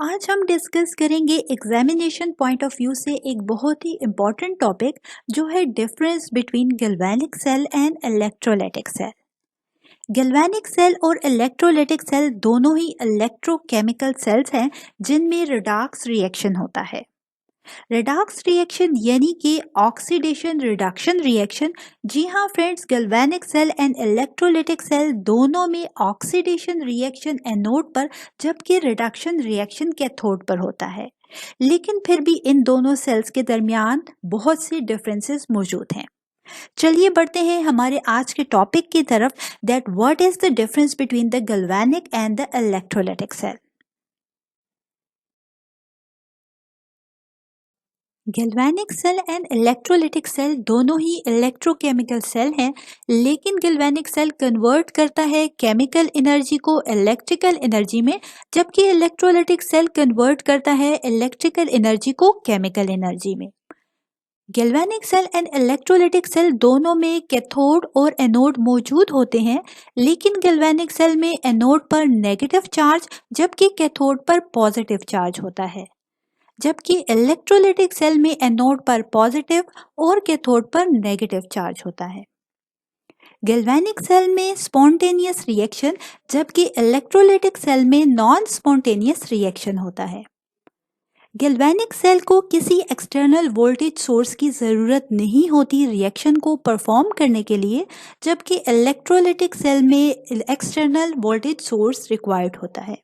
आज हम डिस्कस करेंगे एग्जामिनेशन पॉइंट ऑफ व्यू से एक बहुत ही इम्पॉर्टेंट टॉपिक जो है difference between galvanic cell and electrolytic cell. Galvanic cell और इलेक्ट्रोलाइटिक सेल दोनों ही इलेक्ट्रोकेमिकल सेल्स हैं जिनमें रिडॉक्स रिएक्शन होता है। रिडॉक्स रिएक्शन यानी कि ऑक्सीडेशन रिडक्शन रिएक्शन। जी हाँ friends, galvanic cell and electrolytic cell दोनों में ऑक्सीडेशन रिएक्शन एनोड पर जबकि रिडक्शन रिएक्शन कैथोड पर होता है। लेकिन फिर भी इन दोनों सेल्स के दरमियान बहुत सी डिफरेंसेस मौजूद हैं। चलिए बढ़ते हैं हमारे आज के टॉपिक की तरफ, that what is the difference between the galvanic and the electrolytic cell. Galvanic cell and electrolytic cell दोनों ही इलेक्ट्रोकेमिकल सेल हैं, लेकिन गैल्वेनिक सेल कन्वर्ट करता है केमिकल एनर्जी को इलेक्ट्रिकल एनर्जी में, जबकि इलेक्ट्रोलाइटिक सेल कन्वर्ट करता है इलेक्ट्रिकल एनर्जी को केमिकल एनर्जी में। Galvanic cell and electrolytic cell दोनों में कैथोड और एनोड मौजूद होते हैं, लेकिन गैल्वेनिक सेल में एनोड पर नेगेटिव चार्ज जबकि कैथोड पर पॉजिटिव चार्ज होता है, जबकि इलेक्ट्रोलाइटिक सेल में एनोड पर पॉजिटिव और कैथोड पर नेगेटिव चार्ज होता है। गैल्वेनिक सेल में स्पॉन्टेनियस रिएक्शन जबकि इलेक्ट्रोलाइटिक सेल में नॉन स्पॉन्टेनियस रिएक्शन होता है। गैल्वेनिक सेल को किसी एक्सटर्नल वोल्टेज सोर्स की ज़रूरत नहीं होती रिएक्शन को परफॉर्म करने के लिए, जबकि इलेक्ट्रोलाइटिक सेल में एक्सटर्नल वोल्टेज सोर्स रिक्वायर्ड होता है।